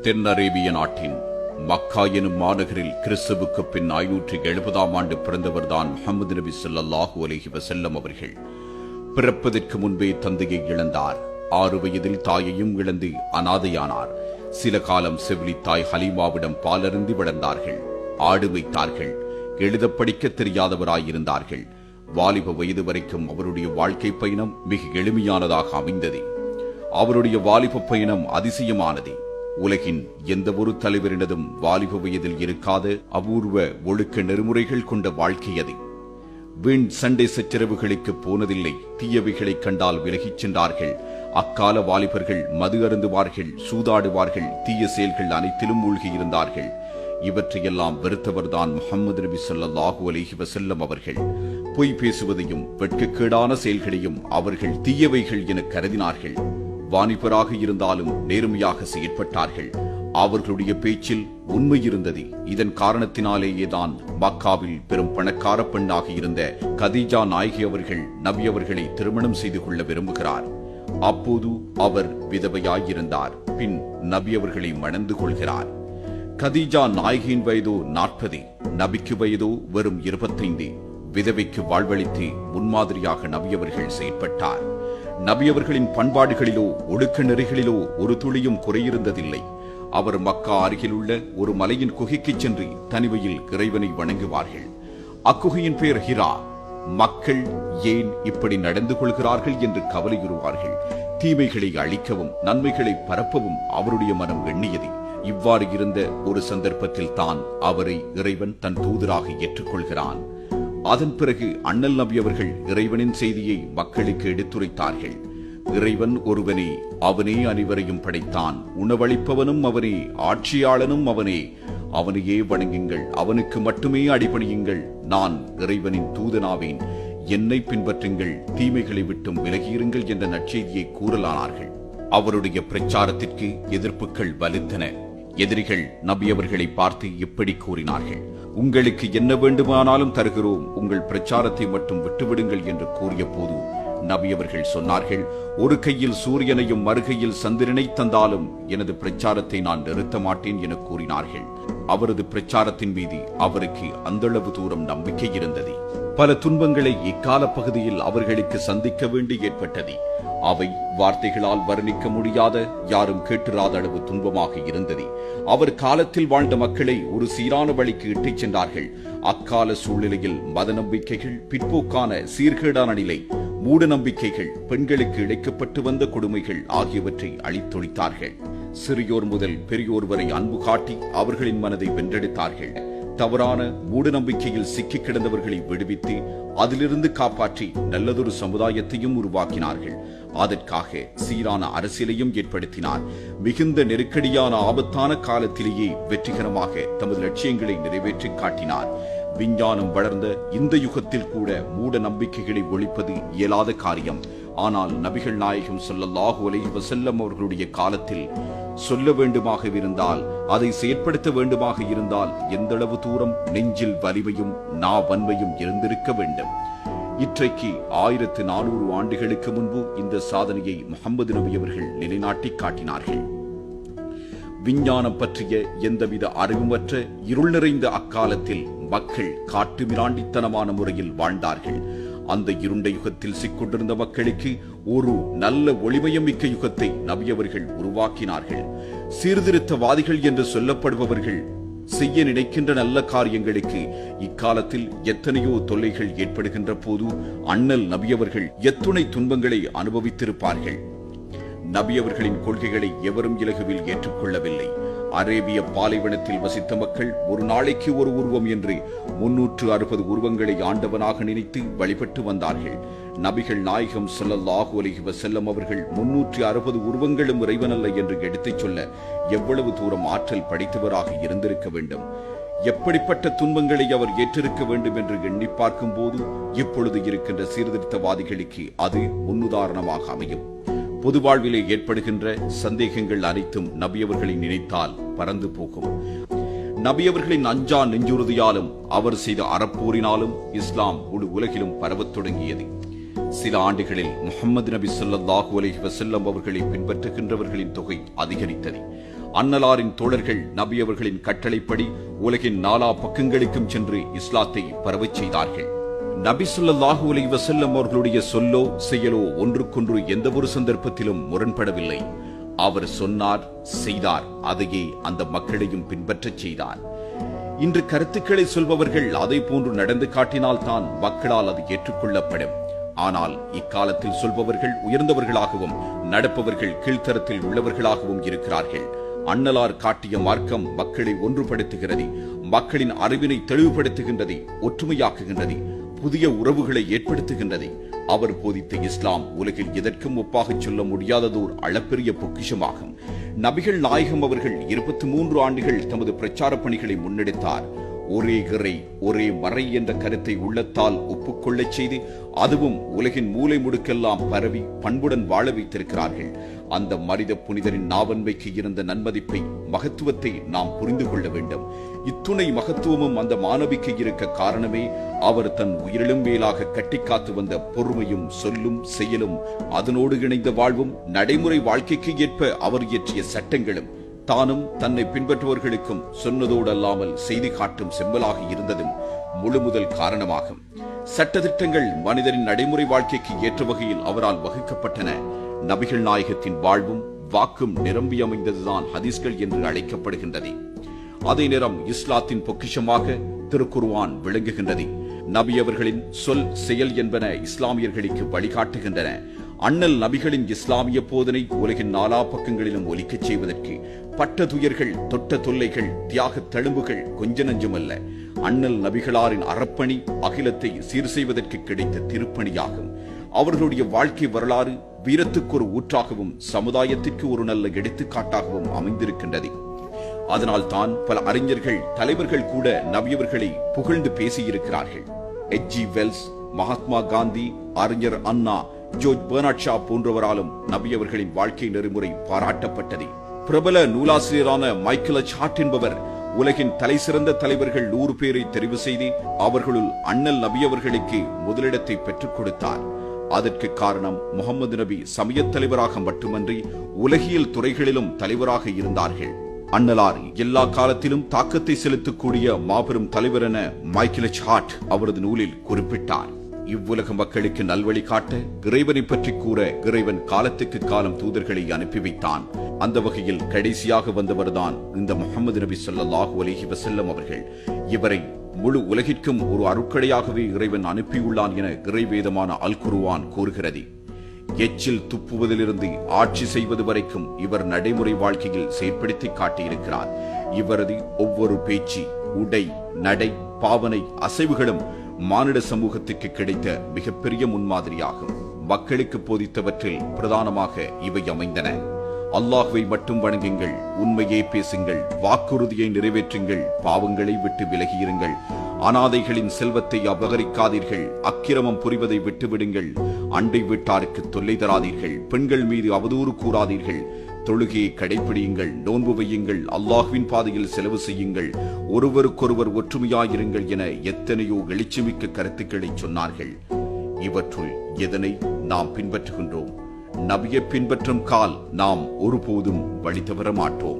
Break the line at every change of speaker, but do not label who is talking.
தென் அரேபிய நாட்டின் மக்கா எனும் மாநகரில் கிறிஸ்துவுக்கு பின் 570ஆம் ஆண்டு பிறந்தவர்தான் முஹம்மது நபி ஸல்லல்லாஹு அலைஹி வஸல்லம் அவர்கள். பிறப்பதற்கு முன்பே தந்தையை இழந்தார். 6 வயதில் தாயையும் இழந்து அனாதையானார். சில காலம் செவிலி தாய் ஹலீமாவிடம் பாலருந்தி வளர்ந்தார்கள். ஆடு வைத்தார்கள். எழுத படிக்க தெரியாதவராயிருந்தார்கள். வாலிப வயது வரைக்கும் அவருடைய வாழ்க்கை பயணம் மிக எளிமையானதாக அமைந்தது. அவருடைய வாலிப பயணம் அதிசயமானது. உலகின் எந்த ஒரு தலைவரினதும் வாலிப வயதில் இருக்காத அபூர்வ ஒழுக்க நெறிமுறைகள் கொண்ட வாழ்க்கை அது. வீண் சண்டை சச்சரவுகளுக்கு போனதில்லை. தீயவைகளை கண்டால் விலகிச் சென்றார்கள். அக்கால வாலிபர்கள் மது அருந்துவார்கள், சூதாடுவார்கள், தீய செயல்கள் அனைத்திலும் மூழ்கியிருந்தார்கள். இவற்றையெல்லாம் வெறுத்தவர்தான் முஹம்மது நபி ஸல்லல்லாஹு அலைஹி வஸல்லம் அவர்கள். பொய் பேசுவதையும் வெட்கக்கேடான செயல்களையும் அவர்கள் தீயவைகள் என கருதினார்கள். வாணிபராக இருந்தாலும் நேர்மையாக செயற்பட்டார்கள். அவர்களுடைய பேச்சில் உண்மை இருந்தது. இதன் காரணத்தினாலேயேதான் மக்காவில் பெரும் பணக்கார பெண்ணாக இருந்த கதீஜா நாயகி அவர்கள் நபி அவர்களை திருமணம் செய்து கொள்ள விரும்புகிறார். அப்போது அவர் விதவையாயிருந்தார். பின் நபி அவர்களை மணந்து கொள்கிறார். கதீஜா நாயகியின் வயதோ 40, நபிக்கு வயதோ வெறும் 25. விதவைக்கு வாழ்வளித்து முன்மாதிரியாக நபியவர்கள் செயற்பட்டார். நபியவர்களின் பண்பாடுகளிலோ ஒழுக்க நெறிகளிலோ ஒரு துளியும் குறையிருந்ததில்லை. அவர் மக்கா அருகிலுள்ள ஒரு மலையின் குகைக்கு சென்று தனிமையில் இறைவனை வணங்குவார்கள். அக்குகையின் பெயர் ஹிரா. மக்கள் ஏன் இப்படி நடந்து கொள்கிறார்கள் என்று கவலையுறுவார்கள். தீமைகளை அழிக்கவும் நன்மைகளை பரப்பவும் அவருடைய மனம் எண்ணியது. இவ்வாறு இருந்த ஒரு சந்தர்ப்பத்தில் தான் அவரை இறைவன் தன் தூதராக ஏற்றுக்கொள்கிறான். அதன் பிறகு அண்ணல் நபி அவர்கள் இறைவனின் செய்தியை மக்களுக்கு எடுத்துரைத்தார்கள். இறைவன் ஒருவனே, அவனே அனைவரையும் படைத்தான். உணவளிப்பவனும் அவனே, ஆட்சியாளனும் அவனே. அவனையே வணங்குங்கள், அவனுக்கு மட்டுமே அடிபணியுங்கள். நான் இறைவனின் தூதனாவேன், என்னை பின்பற்றுங்கள், தீமைகளை விட்டும் விலகியிருங்கள் என்ற நற்செய்தியை கூறலானார்கள். அவருடைய பிரச்சாரத்திற்கு எதிர்ப்புகள் வலுத்தன. எதிரிகள் நபி அவர்களை பார்த்து இப்படி கூறினார்கள்: உங்களுக்கு என்ன வேண்டுமானாலும் தருகிறோம், உங்கள் பிரச்சாரத்தை மட்டும் விட்டுவிடுங்கள் என்று கூறிய போது நபி அவர்கள் சொன்னார்கள்: ஒரு கையில் சூரியனையும் மறுகையில் சந்திரனை தந்தாலும் எனது பிரச்சாரத்தை நான் நிறுத்த மாட்டேன் என கூறினார்கள். அவரது பிரச்சாரத்தின் மீது அவருக்கு அந்தளவு தூரம் நம்பிக்கை இருந்தது. பல துன்பங்களை இக்கால பகுதியில் அவர்களுக்கு சந்திக்க வேண்டி ஏற்பட்டது. அவை வார்த்தைகளால் வர்ணிக்க முடியாத, யாரும் கேட்டிராத அளவு துன்பமாக இருந்தது. அவர் காலத்தில் வாழ்ந்த மக்களை ஒரு சீரான வழிக்கு இட்டுச் சென்றார்கள். அக்கால சூழ்நிலையில் மத நம்பிக்கைகள், பிற்போக்கான சீர்கேடான நிலை, மூட நம்பிக்கைகள், பெண்களுக்கு இழைக்கப்பட்டு வந்த கொடுமைகள் ஆகியவற்றை அழித்தொழித்தார்கள். சிறியோர் முதல் பெரியோர் வரை அன்பு காட்டி அவர்களின் மனதை வென்றெடுத்தார்கள். தவறான மூட நம்பிக்கையில் சிக்கிக் கிடந்தவர்களை விடுவித்து அதிலிருந்து காப்பாற்றி நல்லதொரு சமுதாயத்தையும் உருவாக்கினார்கள். அதற்காக சீரான அரசியலையும் ஏற்படுத்தினார். மிகுந்த நெருக்கடியான ஆபத்தான காலத்திலேயே வெற்றிகரமாக தமது லட்சியங்களை நிறைவேற்றி காட்டினார். விஞ்ஞானம் வளர்ந்த இந்த யுகத்தில் கூட மூட நம்பிக்கைகளை ஒழிப்பது இயலாத காரியம். ஆனால் நபிகள் நாயகம் ஸல்லல்லாஹு அலைஹி வஸல்லம் அவர்களுடைய காலத்தில் சொல்ல வேண்டுமாக இருந்தால், அதை செயற்படுத்த வேண்டுமாக இருந்தால் எந்தளவு தூரம் நெஞ்சில் வலிமையும் நாவன்மையும் இருந்திருக்க வேண்டும். இன்றைக்கு 1400 ஆண்டுகளுக்கு முன்பு இந்த சாதனையை முஹம்மது நபி அவர்கள் நிலைநாட்டி காட்டினார்கள். விஞ்ஞானம் பற்றிய எந்தவித அறிவுமற்ற இருள் நிறைந்த அக்காலத்தில் மக்கள் காட்டு மிராண்டித்தனமான முறையில் வாழ்ந்தார்கள். அந்த இருண்ட யுகத்தில் சிக்கொண்டிருந்த மக்களுக்கு ஒரு நல்ல ஒளிமயமிக்க யுகத்தை நபி அவர்கள் உருவாக்கினார்கள். சீர்திருத்தவாதிகள் என்று சொல்லப்படுபவர்கள் செய்ய நினைக்கின்ற நல்ல காரியங்களுக்கு இக்காலத்தில் எத்தனையோ தொல்லைகள் ஏற்படுகின்ற போது அண்ணல் நபி அவர்கள் எத்துணை துன்பங்களை அனுபவித்திருப்பார்கள். நபி அவர்களின் கொள்கைகளை எவரும் இலகுவில் ஏற்றுக்கொள்ளவில்லை. அரேபிய பாலைவனத்தில் வசித்த மக்கள் ஒரு நாளைக்கு ஒரு உருவம் என்று 360 உருவங்களை ஆண்டவனாக நினைத்து வழிபட்டு வந்தார்கள். நபிகள் நாயகம் ஸல்லல்லாஹு அலைஹி வஸல்லம் அவர்கள் 360 உருவங்களும் இறைவனல்ல என்று எடுத்துச் சொல்ல எவ்வளவு தூரம் ஆற்றல் படைத்தவராக இருந்திருக்க வேண்டும். எப்படிப்பட்ட துன்பங்களை அவர் ஏற்றிருக்க வேண்டும் என்று எண்ணி பார்க்கும் போது இப்பொழுது இருக்கின்ற சீர்திருத்தவாதிகளுக்கு அது முன்னுதாரணமாக அமையும். பொது வாழ்விலே ஏற்படுகின்ற சந்தேகங்கள் அனைத்தும் நபியவர்களை நினைத்தால் பறந்து போகும். நபியவர்களின் அஞ்சா நெஞ்சுறுதியாலும் அவர் செய்த அறப்போரினாலும் இஸ்லாம் முழு உலகிலும் பரவத் தொடங்கியது. சில ஆண்டுகளில் முஹம்மது நபி ஸல்லல்லாஹு அலைஹி வஸல்லம் அவர்களை பின்பற்றுகின்றவர்களின் தொகை அதிகரித்தது. அன்னலாரின் தோழர்கள் நபி அவர்களின் கட்டளைப்படி உலகின் நாலா பக்கங்களுக்கும் சென்று இஸ்லாத்தை பரவச் செய்தார்கள். நபி ஸல்லல்லாஹு அலைஹி வஸல்லம் அவர்களுடைய சொல்லோ செயலோ ஒன்றுக்கொன்று எந்த ஒரு சந்தர்ப்பத்திலும் முரண்படவில்லை. அவர் சொன்னார், செய்தார், அதையே அந்த மக்களையும் பின்பற்றச் செய்தார். இன்று கருத்துக்களை சொல்பவர்கள் அதை போன்று நடந்து காட்டினால்தான் மக்களால் அது ஏற்றுக்கொள்ளப்படும். ஆனால் இக்காலத்தில் சொல்பவர்கள் உயர்ந்தவர்களாகவும் நடப்பவர்கள் கீழ்த்தரத்தில் உள்ளவர்களாகவும் இருக்கிறார்கள். அன்னலார் காட்டிய மார்க்கம் மக்களை ஒன்றுபடுத்துகிறது, மக்களின் அறிவினை தெளிவுபடுத்துகின்றது, ஒற்றுமையாக்குகின்றது, புதிய உறவுகளை ஏற்படுத்துகின்றது. அவர் போதித்த இஸ்லாம் உலகில் எதற்கும் ஒப்பாக சொல்ல முடியாததோர் அளப்பெரிய பொக்கிஷமாகும். நபிகள் நாயகம் அவர்கள் 23 ஆண்டுகள் தமது பிரச்சார பணிகளை முன்னெடுத்தார். ஒரே இறை ஒரே மறை என்ற கருத்தை உள்ளத்தால் ஒப்புக்கொள்ளச் செய்து அதுவும் உலகின் மூலை முடுக்கெல்லாம் பரவி பண்புடன் வாழ வைத்திருக்கிறார்கள். அந்த மனித புனிதரின் நாவன்மைக்கு இருந்த நன்மதிப்பை, மகத்துவத்தை நாம் புரிந்து கொள்ள வேண்டும். இத்துணை மகத்துவமும் அந்த மாணவிக்கு இருக்க காரணமே அவர் தன் உயிரிலும் மேலாக கட்டிக்காத்து வந்த பொறுமையும் சொல்லும் செயலும், அதனோடு இணைந்த வாழ்வும், நடைமுறை வாழ்க்கைக்கு ஏற்ப அவர் இயற்றிய சட்டங்களும், தானும் தன்னை பின்பற்றுவர்களுக்கும் சொன்னதோடு அல்லாமல் செய்தி காட்டும் செம்மலாக இருந்ததும் முழு முதல் காரணமாகும். சட்டதிட்டங்கள் மனிதரின் நடைமுறை வாழ்க்கைக்கு ஏற்ற வகையில் அவரால் வகுக்கப்பட்டன. நபிகள் நாயகத்தின் வாழ்வும் வாக்கும் நிரம்பி அமைந்ததுதான் ஹதீஸ்கள் என்று அழைக்கப்படுகின்றது. அதே நேரம் இஸ்லாத்தின் பொக்கிஷமாக திருக்குர்ஆன் விளங்குகின்றது. நபி அவர்களின் சொல் செயல் என்பன இஸ்லாமியர்களுக்கு வழிகாட்டுகின்றன. அண்ணல் நபிகளின் இஸ்லாமிய போதனை உலகின் நாலா பக்கங்களிலும் ஒலிக்கச் செய்வதற்கு பட்ட துயர்கள், தொட்ட தொல்லைகள், தியாக தழும்புகள் கொஞ்ச நஞ்சமல்ல. அண்ணல் நபிகளாரின் அறப்பணி அகிலத்தை சீர் செய்வதற்கு கிடைத்த திருப்பணியாகும். அவர்களுடைய வாழ்க்கை வரலாறு வீரத்துக்கு ஒரு ஊற்றாகவும் சமுதாயத்திற்கு ஒரு நல்ல எடுத்துக்காட்டாகவும் அமைந்திருக்கின்றது. அதனால் தான் பல அறிஞர்கள், தலைவர்கள் கூட நபியவர்களை புகழ்ந்து பேசியிருக்கிறார்கள். H.G. வெல்ஸ், மகாத்மா காந்தி, அறிஞர் அண்ணா, ஜோர்ஜ் பெர்னார்ட் ஷா போன்றவராலும் நபி அவர்களின் வாழ்க்கை நெறிமுறை பாராட்டப்பட்டது. பிரபல நூலாசிரியரான மைக்கேல் எச் ஹார்ட் என்பவர் உலகின் தலை சிறந்த தலைவர்கள் 100 பேரை தெரிவு செய்து அவர்களுள் அண்ணல் நபி அவர்களுக்கு முதலிடத்தை பெற்றுக் கொடுத்தார். அதற்கு காரணம் முகமது நபி சமயத் தலைவராக மட்டுமன்றி உலகியல் துறைகளிலும் தலைவராக இருந்தார்கள். அன்னலார் எல்லா காலத்திலும் தாக்கத்தை செலுத்தக்கூடிய மாபெரும் தலைவர் என மைக்கேல் எச் ஹார்ட் அவரது நூலில் குறிப்பிட்டார். இவ்வுலக மக்களுக்கு நல்வழி காட்ட, இறைவனை பற்றி கூற இறைவன் காலத்துக்கு காலம் தூதர்களை அனுப்பி வைத்தான். அந்த வகையில் கடைசியாக வந்தவர்தான் இந்த முஹம்மது நபி ஸல்லல்லாஹு அலைஹி வஸல்லம் அவர்கள். இவரை முழு உலகிற்கும் ஒரு அருட்கடையாகவே இறைவன் அனுப்பியுள்ளான் என இறைவேதமான அல் குர்ஆன் கூறுகிறது. எச்சில் துப்புவதிலிருந்து ஆட்சி செய்வது வரைக்கும் இவர் நடைமுறை வாழ்க்கையில் செயற்படுத்தி காட்டியிருக்கிறார். இவரது ஒவ்வொரு பேச்சு, உடை, நடை, பாவனை, அசைவுகளும் மானிட சமூகத்துக்கு கிடைத்த மிகப்பெரிய முன்மாதிரியாகும். மக்களுக்கு போதித்தவற்றில் பிரதானமாக இவை அமைந்தன. அல்லாஹ்வை மட்டும் வணங்குங்கள், உண்மையே பேசுங்கள், வாக்குறுதியை நிறைவேற்றுங்கள், பாவங்களை விட்டு விலகியிருங்கள், அனாதைகளின் செல்வத்தை அபகரிக்காதீர்கள், அக்கிரமம் புரிவதை விட்டுவிடுங்கள், அண்டை வீட்டாருக்கு தொல்லை தராதீர்கள், பெண்கள் மீது அவதூறு கூறாதீர்கள், தொழுகையை கடைபிடியுங்கள், நோன்பு வையுங்கள், அல்லாஹ்வின் பாதையில் செலவு செய்யுங்கள், ஒருவருக்கொருவர் ஒற்றுமையாயிருங்கள் என எத்தனையோ எழுச்சிமிக்க கருத்துக்களை சொன்னார்கள். இவற்றுள் எதனை நாம் பின்பற்றுகின்றோம்? நபியை பின்பற்றும் கால் நாம் ஒருபோதும் வழி தவற மாட்டோம்.